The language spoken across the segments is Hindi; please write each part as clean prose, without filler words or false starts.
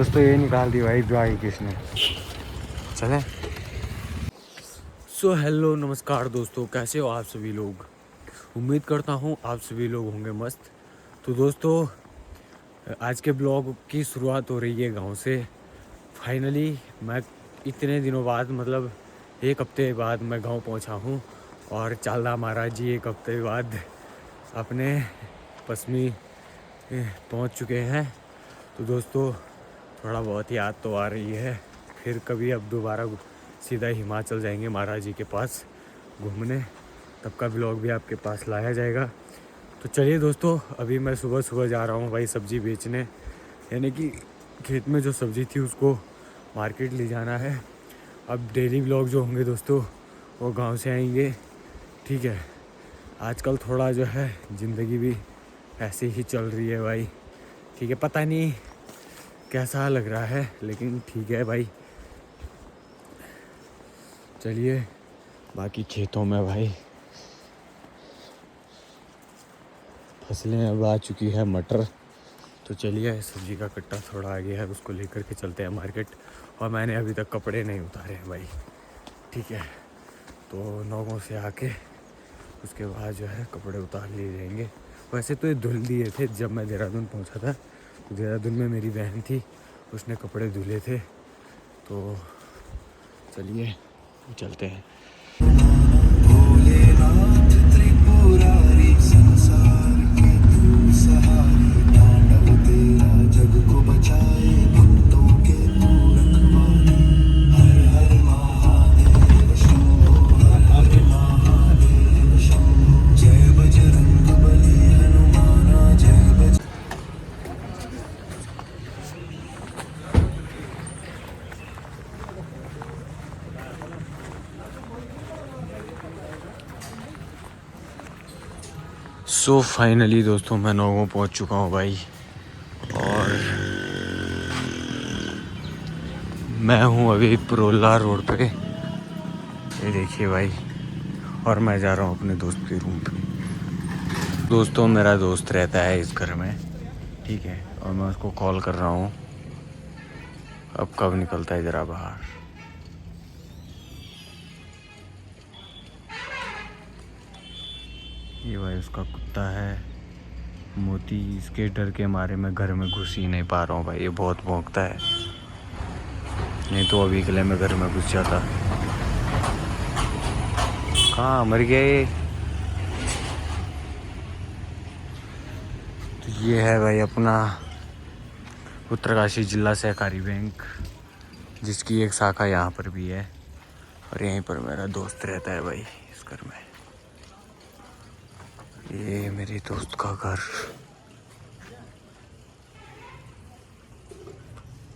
दोस्तों ये निकाल दी भाई ड्राई किसने। चले। सो हेलो नमस्कार दोस्तों, कैसे हो आप सभी लोग। उम्मीद करता हूँ आप सभी लोग होंगे मस्त। तो दोस्तों आज के ब्लॉग की शुरुआत हो रही है गांव से। फाइनली मैं इतने दिनों बाद मतलब एक हफ्ते बाद मैं गांव पहुंचा हूं और चालदा महाराज जी एक हफ्ते बाद अपने पश्चिमी पहुंच चुके हैं। तो दोस्तों थोड़ा बहुत याद तो आ रही है। फिर कभी अब दोबारा सीधा हिमाचल जाएंगे महाराज जी के पास घूमने, तब का ब्लॉग भी आपके पास लाया जाएगा। तो चलिए दोस्तों, अभी मैं सुबह सुबह जा रहा हूँ भाई सब्ज़ी बेचने, यानी कि खेत में जो सब्ज़ी थी उसको मार्केट ले जाना है। अब डेली ब्लॉग जो होंगे दोस्तों वो गांव से आएंगे, ठीक है। आजकल थोड़ा जो है ज़िंदगी भी ऐसे ही चल रही है भाई, ठीक है। पता नहीं कैसा लग रहा है लेकिन ठीक है भाई। चलिए, बाकी खेतों में भाई फसलें अब आ चुकी है, मटर। तो चलिए सब्जी का कट्टा थोड़ा आगे है, उसको लेकर के चलते हैं मार्केट। और मैंने अभी तक कपड़े नहीं उतारे हैं भाई, ठीक है। तो नौगों से आके उसके बाद जो है कपड़े उतार लिए जाएंगे। वैसे तो ये धुल दिए थे जब मैं देहरादून पहुंचा था। तो देहरादून में मेरी बहन थी, उसने कपड़े धुले थे। तो चलिए चलते हैं। भोलेनाथ त्रिपुरारी संसार के तू सहारे, तांडव तेरा जग को बचाए, भक्तों के तू रखवारे। हर हर महादेव शंभो, हर हर महादेव शंभो। जय बजरंग बली हनुमाना, जय बजरंग। सो फाइनली दोस्तों मैं नौगों पहुंच चुका हूं भाई, और मैं हूं अभी परोला रोड पे, ये देखिए भाई। और मैं जा रहा हूं अपने दोस्त के रूम पे। दोस्तों मेरा दोस्त रहता है इस घर में, ठीक है, और मैं उसको कॉल कर रहा हूं अब कब निकलता है ज़रा बाहर। ये भाई उसका कुत्ता है मोती, इसके डर के मारे मैं घर में घुस ही नहीं पा रहा हूँ भाई, ये बहुत भौंकता है। नहीं तो अभी के लिए मैं घर में घुस जाता। कहाँ मर गया ये। तो ये है भाई अपना उत्तरकाशी जिला सहकारी बैंक, जिसकी एक शाखा यहाँ पर भी है। और यहीं पर मेरा दोस्त रहता है भाई इस घर में। ये मेरे दोस्त का घर।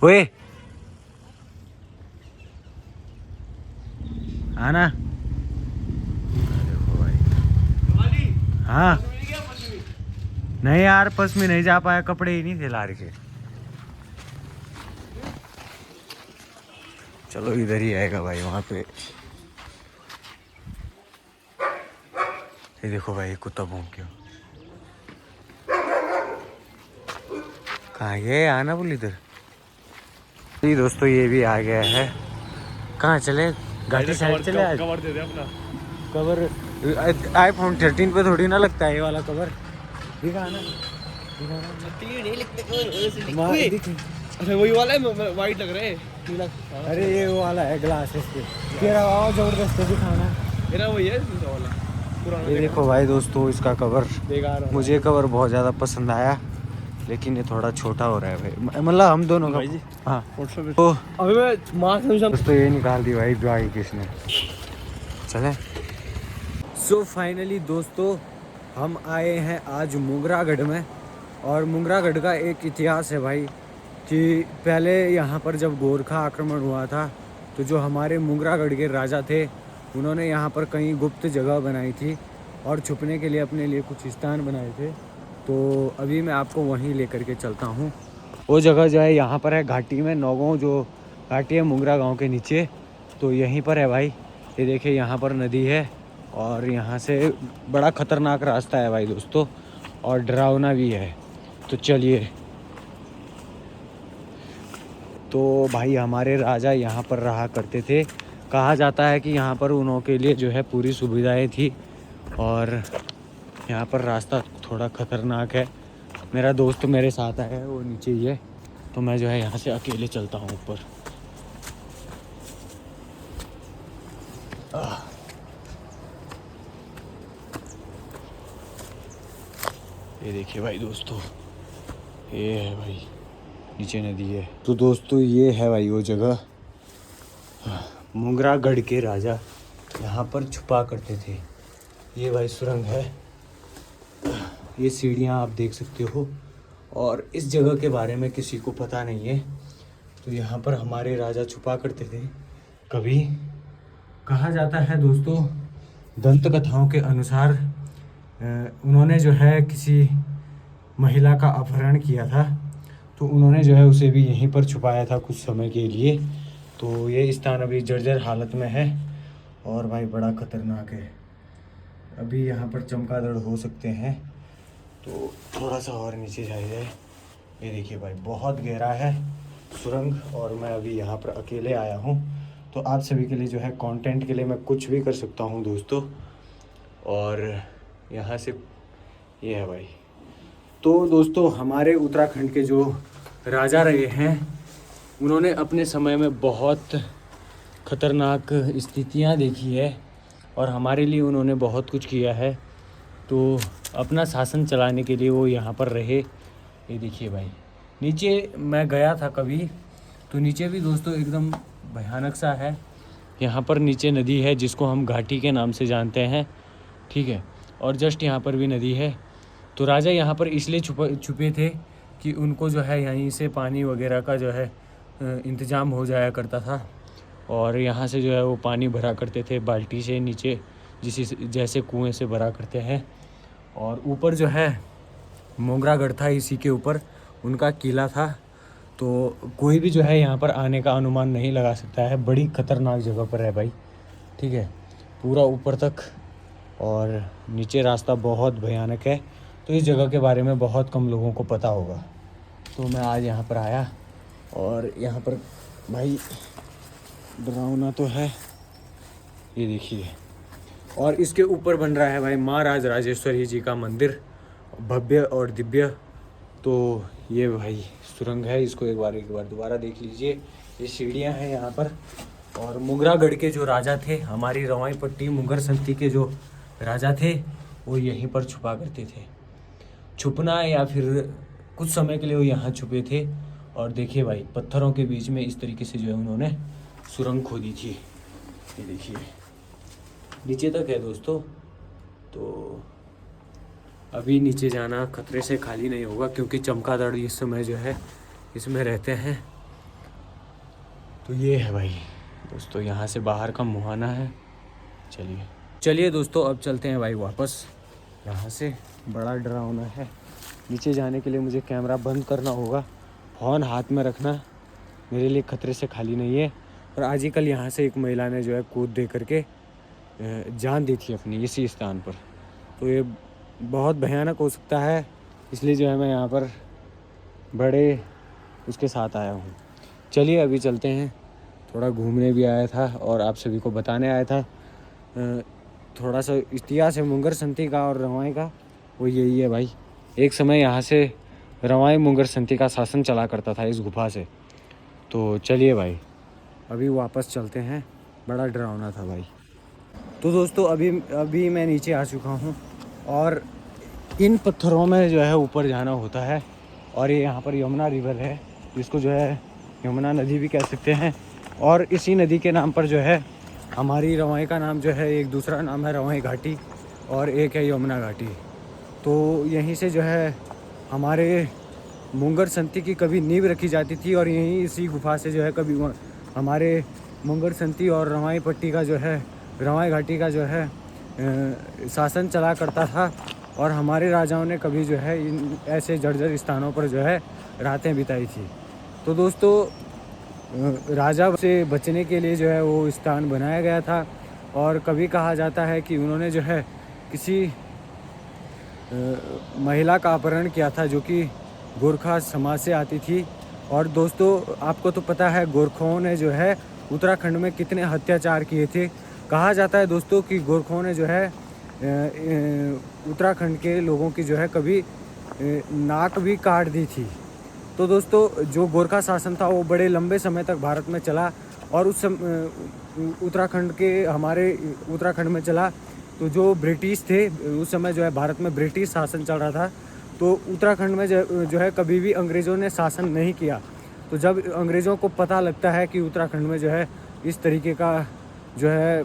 ओए आना। देखो भाई। हाँ नहीं यार, बस में नहीं जा पाया, कपड़े ही नहीं थे ला के। चलो इधर ही आएगा भाई, वहाँ पे। ये देखो भाई कुत्ता भौंक गया। कहाँ गया, आना बोल इधर। जी दोस्तों ये भी आ गया है। कहाँ चले, गाड़ी साइड चले। आज कवर दे दे अपना। कवर आईफोन 13 पे थोड़ी ना लगता है ये वाला कवर। दिखाना नहीं लगते दिख। अच्छा वही वाला है, वाइट लग रहा है। अरे ये वो वाला है ग्लासेस पे। तेरा आवाज जबरदस्त है, दिखाना। मेरा वही है वाला पुराना। ये देखो भाई दोस्तों इसका कवर, बेकार है। मुझे कवर बहुत ज़्यादा पसंद आया, लेकिन ये थोड़ा छोटा हो रहा है भाई, मतलब हम दोनों का। भाई जी हाँ तो अभी मैं मास्क दोस्तों ये निकाल दी भाई ड्राई किसने। चले। सो फाइनली दोस्तों हम आए हैं आज मुंगरागढ़ में। और मुंगरागढ़ का एक इतिहास है भाई, कि पहले यहाँ पर जब गोरखा आक्रमण हुआ था तो जो हमारे मुंगरागढ़ के राजा थे उन्होंने यहाँ पर कई गुप्त जगह बनाई थी और छुपने के लिए अपने लिए कुछ स्थान बनाए थे। तो अभी मैं आपको वहीं लेकर के चलता हूँ। वो जगह जो है यहाँ पर है घाटी में, नौगांव जो घाटी है मुंगरा गांव के नीचे, तो यहीं पर है भाई। ये देखिए यहाँ पर नदी है और यहाँ से बड़ा ख़तरनाक रास्ता है भाई दोस्तों, और डरावना भी है। तो चलिए तो भाई हमारे राजा यहाँ पर रहा करते थे। कहा जाता है कि यहाँ पर उन्हों के लिए जो है पूरी सुविधाएं थी और यहाँ पर रास्ता थोड़ा ख़तरनाक है। मेरा दोस्त मेरे साथ है, वो नीचे ही है, तो मैं जो है यहाँ से अकेले चलता हूँ ऊपर। ये देखिए भाई दोस्तों, ये है भाई नीचे नदी है। तो दोस्तों ये है भाई वो जगह, मुंगरागढ़ के राजा यहाँ पर छुपा करते थे। ये भाई सुरंग है, ये सीढ़ियाँ आप देख सकते हो। और इस जगह के बारे में किसी को पता नहीं है, तो यहाँ पर हमारे राजा छुपा करते थे। कभी कहा जाता है दोस्तों, दंत कथाओं के अनुसार उन्होंने जो है किसी महिला का अपहरण किया था, तो उन्होंने जो है उसे भी यहीं पर छुपाया था कुछ समय के लिए। तो ये स्थान अभी जर्जर हालत में है और भाई बड़ा ख़तरनाक है। अभी यहाँ पर चमगादड़ हो सकते हैं, तो थोड़ा सा और नीचे जाइए। ये देखिए भाई बहुत गहरा है सुरंग, और मैं अभी यहाँ पर अकेले आया हूँ, तो आप सभी के लिए जो है कंटेंट के लिए मैं कुछ भी कर सकता हूँ दोस्तों। और यहाँ से ये है भाई। तो दोस्तों हमारे उत्तराखंड के जो राजा रहे हैं, उन्होंने अपने समय में बहुत ख़तरनाक स्थितियाँ देखी है और हमारे लिए उन्होंने बहुत कुछ किया है। तो अपना शासन चलाने के लिए वो यहाँ पर रहे। ये देखिए भाई, नीचे मैं गया था कभी, तो नीचे भी दोस्तों एकदम भयानक सा है। यहाँ पर नीचे नदी है जिसको हम घाटी के नाम से जानते हैं, ठीक है, और जस्ट यहाँ पर भी नदी है। तो राजा यहाँ पर इसलिए छुपे थे कि उनको जो है यहीं से पानी वगैरह का जो है इंतज़ाम हो जाया करता था, और यहाँ से जो है वो पानी भरा करते थे बाल्टी से नीचे, जैसे कुएं से भरा करते हैं। और ऊपर जो है मुंगरागढ़ था, इसी के ऊपर उनका किला था। तो कोई भी जो है यहाँ पर आने का अनुमान नहीं लगा सकता है। बड़ी ख़तरनाक जगह पर है भाई, ठीक है, पूरा ऊपर तक, और नीचे रास्ता बहुत भयानक है। तो इस जगह के बारे में बहुत कम लोगों को पता होगा। तो मैं आज यहाँ पर आया, और यहाँ पर भाई डरावना तो है, ये देखिए। और इसके ऊपर बन रहा है भाई महाराज राजेश्वरी जी का मंदिर, भव्य और दिव्य। तो ये भाई सुरंग है, इसको एक बार दोबारा देख लीजिए। ये सीढ़ियाँ हैं यहाँ पर। और मुंगरागढ़ के जो राजा थे, हमारी रवाई पट्टी मुंगर संती के जो राजा थे, वो यहीं पर छुपा करते थे। छुपना या फिर कुछ समय के लिए वो यहाँ छुपे थे। और देखिए भाई, पत्थरों के बीच में इस तरीके से जो है उन्होंने सुरंग खोदी थी। ये देखिए नीचे तक है दोस्तों। तो अभी नीचे जाना खतरे से खाली नहीं होगा, क्योंकि चमगादड़ इस समय जो है इसमें रहते हैं। तो ये है भाई दोस्तों, यहाँ से बाहर का मुहाना है। चलिए दोस्तों, अब चलते हैं भाई वापस। यहाँ से बड़ा डरावना है, नीचे जाने के लिए मुझे कैमरा बंद करना होगा, फ़ोन हाथ में रखना मेरे लिए खतरे से खाली नहीं है। और आज ही कल यहाँ से एक महिला ने जो है कूद दे करके जान दी थी अपनी इसी स्थान पर। तो ये बहुत भयानक हो सकता है, इसलिए जो है मैं यहाँ पर बड़े उसके साथ आया हूँ। चलिए अभी चलते हैं, थोड़ा घूमने भी आया था और आप सभी को बताने आया था। थोड़ा सा इतिहास है मुंगर संती का और रवाई का, वो यही है भाई। एक समय यहाँ से रवाई मुंगर संती का शासन चला करता था इस गुफा से। तो चलिए भाई अभी वापस चलते हैं, बड़ा डरावना था भाई। तो दोस्तों अभी मैं नीचे आ चुका हूँ, और इन पत्थरों में जो है ऊपर जाना होता है। और ये यहाँ पर यमुना रिवर है, जिसको जो है यमुना नदी भी कह सकते हैं। और इसी नदी के नाम पर जो है हमारी रवाई का नाम जो है, एक दूसरा नाम है रवाई घाटी और एक है यमुना घाटी। तो यहीं से जो है हमारे मुंगर संती की कभी नींव रखी जाती थी, और यहीं इसी गुफा से जो है कभी हमारे मुंगर संती और रवाई पट्टी का जो है, रवाई घाटी का जो है शासन चला करता था। और हमारे राजाओं ने कभी जो है इन ऐसे जर्जर स्थानों पर जो है रातें बिताई थी। तो दोस्तों राजा से बचने के लिए जो है वो स्थान बनाया गया था। और कभी कहा जाता है कि उन्होंने जो है किसी महिला का अपहरण किया था, जो कि गोरखा समाज से आती थी। और दोस्तों आपको तो पता है गोरखों ने जो है उत्तराखंड में कितने अत्याचार किए थे। कहा जाता है दोस्तों कि गोरखों ने जो है उत्तराखंड के लोगों की जो है कभी नाक भी काट दी थी। तो दोस्तों जो गोरखा शासन था वो बड़े लंबे समय तक भारत में चला और उस उत्तराखंड के हमारे उत्तराखंड में चला। तो जो ब्रिटिश थे उस समय जो है भारत में ब्रिटिश शासन चल रहा था, तो उत्तराखंड में जो है कभी भी अंग्रेज़ों ने शासन नहीं किया। तो जब अंग्रेज़ों को पता लगता है कि उत्तराखंड में जो है इस तरीके का जो है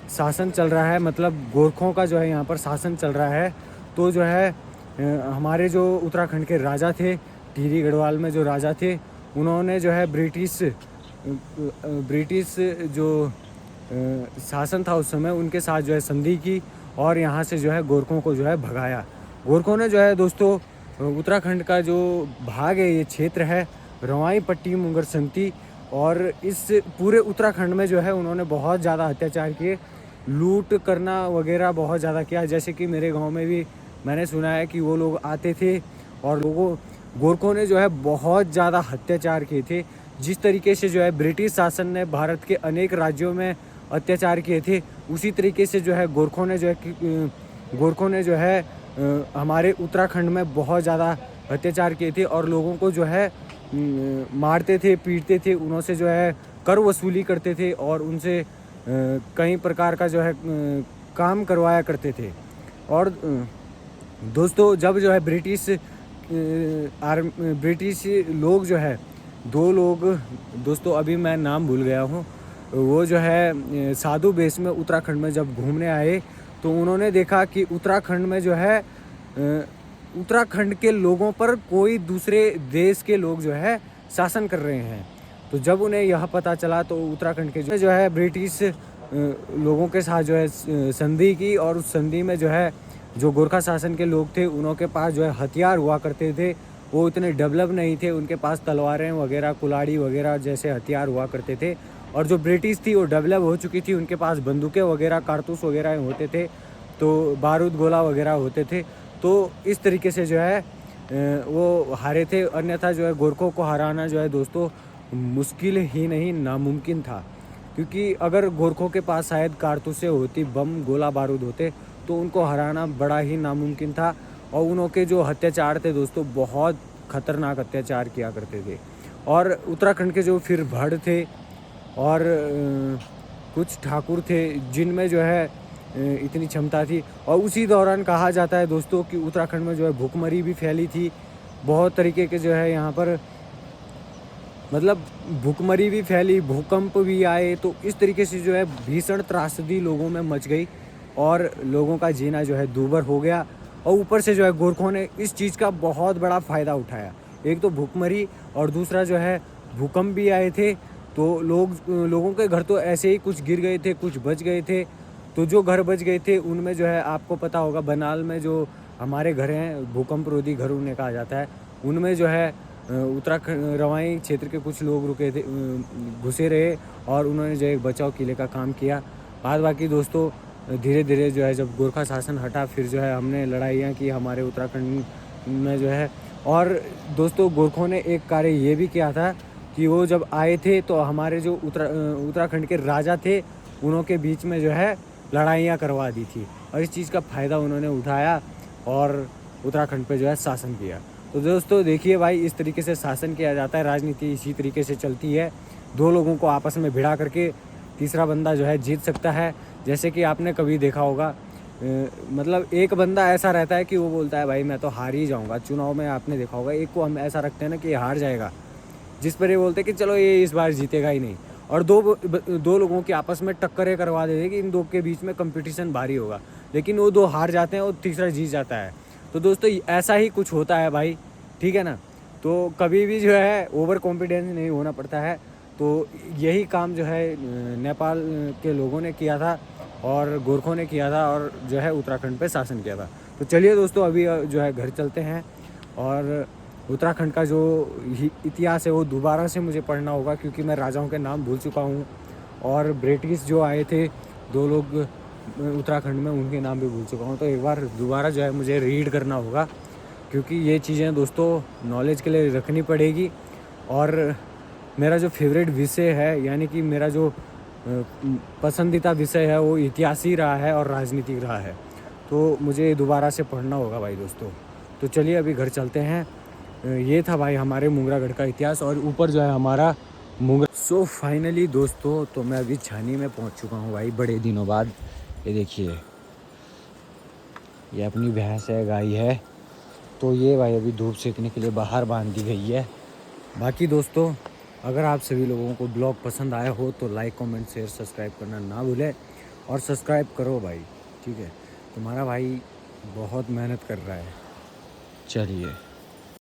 शासन चल रहा है, मतलब गोरखों का जो है यहाँ पर शासन चल रहा है, तो जो है हमारे जो उत्तराखंड के राजा थे, टिहरी गढ़वाल में जो राजा थे, उन्होंने जो है ब्रिटिश जो शासन था उस समय उनके साथ जो है संधि की और यहाँ से जो है गोरखों को जो है भगाया। गोरखों ने जो है दोस्तों उत्तराखंड का जो भाग है, ये क्षेत्र है रवाई पट्टी मुंगर संती, और इस पूरे उत्तराखंड में जो है उन्होंने बहुत ज़्यादा अत्याचार किए, लूट करना वगैरह बहुत ज़्यादा किया। जैसे कि मेरे गांव में भी मैंने सुना है कि वो लोग आते थे और गोरखों ने जो है बहुत ज़्यादा अत्याचार किए थे। जिस तरीके से जो है ब्रिटिश शासन ने भारत के अनेक राज्यों में अत्याचार किए थे, उसी तरीके से जो है गोरखों ने जो है हमारे उत्तराखंड में बहुत ज़्यादा अत्याचार किए थे और लोगों को जो है मारते थे, पीटते थे, उनसे जो है कर वसूली करते थे और उनसे कई प्रकार का जो है काम करवाया करते थे। और दोस्तों जब जो है ब्रिटिश लोग जो है, 2 लोग दोस्तों अभी मैं नाम भूल गया हूँ, वो जो है साधु बेस में उत्तराखंड में जब घूमने आए तो उन्होंने देखा कि उत्तराखंड में जो है उत्तराखंड के लोगों पर कोई दूसरे देश के लोग जो है शासन कर रहे हैं। तो जब उन्हें यह पता चला तो उत्तराखंड के जो है ब्रिटिश लोगों के साथ जो है संधि की, और उस संधि में जो है जो गोरखा शासन के लोग थे उनके पास जो है हथियार हुआ करते थे, वो इतने डेवलप नहीं थे, उनके पास तलवारें वगैरह, कुल्हाड़ी वगैरह जैसे हथियार हुआ करते थे। और जो ब्रिटिश थी वो डेवलप हो चुकी थी, उनके पास बंदूकें वगैरह, कारतूस वगैरह होते थे, तो बारूद गोला वगैरह होते थे। तो इस तरीके से जो है वो हारे थे। अन्यथा जो है गोरखों को हराना जो है दोस्तों मुश्किल ही नहीं, नामुमकिन था, क्योंकि अगर गोरखों के पास शायद कारतूसें होती, बम गोला बारूद होते, तो उनको हराना बड़ा ही नामुमकिन था। और उनके जो अत्याचार थे दोस्तों बहुत ख़तरनाक अत्याचार किया करते थे। और उत्तराखंड के जो फिर भड़ थे और कुछ ठाकुर थे जिनमें जो है इतनी क्षमता थी। और उसी दौरान कहा जाता है दोस्तों कि उत्तराखंड में जो है भूखमरी भी फैली थी, बहुत तरीके के जो है यहाँ पर मतलब भूखमरी भी फैली, भूकंप भी आए। तो इस तरीके से जो है भीषण त्रासदी लोगों में मच गई और लोगों का जीना जो है दूभर हो गया। और ऊपर से जो है गोरखों ने इस चीज़ का बहुत बड़ा फ़ायदा उठाया। एक तो भूखमरी और दूसरा जो है भूकंप भी आए थे, तो लोगों के घर तो ऐसे ही कुछ गिर गए थे, कुछ बच गए थे। तो जो घर बच गए थे उनमें जो है आपको पता होगा बनाल में जो हमारे घर हैं, भूकंप रोधी घर उन्हें कहा जाता है, उनमें जो है उत्तराखंड रवाई क्षेत्र के कुछ लोग रुके थे, घुसे रहे और उन्होंने जो एक बचाव किले का काम किया। बाद बाकी दोस्तों धीरे धीरे जो है जब गोरखा शासन हटा, फिर जो है हमने लड़ाइयाँ की हमारे उत्तराखंड में जो है। और दोस्तों गोरखों ने एक कार्य ये भी किया था कि वो जब आए थे तो हमारे जो उत्तराखंड के राजा थे उनके बीच में जो है लड़ाइयाँ करवा दी थी, और इस चीज़ का फ़ायदा उन्होंने उठाया और उत्तराखंड पे जो है शासन किया। तो दोस्तों देखिए भाई, इस तरीके से शासन किया जाता है, राजनीति इसी तरीके से चलती है। 2 लोगों को आपस में भिड़ा करके तीसरा बंदा जो है जीत सकता है। जैसे कि आपने कभी देखा होगा, मतलब एक बंदा ऐसा रहता है कि वो बोलता है भाई मैं तो हार ही जाऊँगा चुनाव में। आपने देखा होगा एक को हम ऐसा रखते हैं ना कि ये हार जाएगा, जिस पर ये बोलते हैं कि चलो ये इस बार जीतेगा ही नहीं। और दो लोगों की आपस में टक्करें करवा देते कि इन 2 के बीच में कंपटीशन भारी होगा, लेकिन वो 2 हार जाते हैं और तीसरा जीत जाता है। तो दोस्तों ऐसा ही कुछ होता है भाई, ठीक है ना। तो कभी भी जो है ओवर कॉन्फिडेंस नहीं होना पड़ता है। तो यही काम जो है नेपाल के लोगों ने किया था और गोरखों ने किया था और जो है उत्तराखंड पे शासन किया था। तो चलिए दोस्तों अभी जो है घर चलते हैं और उत्तराखंड का जो इतिहास है वो दोबारा से मुझे पढ़ना होगा, क्योंकि मैं राजाओं के नाम भूल चुका हूँ। और ब्रिटिश जो आए थे 2 लोग उत्तराखंड में, उनके नाम भी भूल चुका हूँ। तो एक बार दोबारा जो है मुझे रीड करना होगा। क्योंकि ये चीज़ें दोस्तों नॉलेज के लिए रखनी पड़ेगी। और मेरा जो फेवरेट विषय है, यानी कि मेरा जो पसंदीदा विषय है वो इतिहास ही रहा है और राजनीति रहा है, तो मुझे दोबारा से पढ़ना होगा भाई दोस्तों। तो चलिए अभी घर चलते हैं। ये था भाई हमारे मुंगरागढ़ का इतिहास, और ऊपर जो है हमारा मुंगरा। सो फाइनली दोस्तों, तो मैं अभी छानी में पहुंच चुका हूं भाई बड़े दिनों बाद। ये देखिए, ये अपनी भैंस है, गाय है। तो ये भाई अभी धूप सेकने के लिए बाहर बांध दी गई है। बाकी दोस्तों, अगर आप सभी लोगों को ब्लॉग पसंद आया हो तो लाइक कमेंट शेयर सब्सक्राइब करना ना भूलें, और सब्सक्राइब करो भाई, ठीक है। तुम्हारा भाई बहुत मेहनत कर रहा है। चलिए।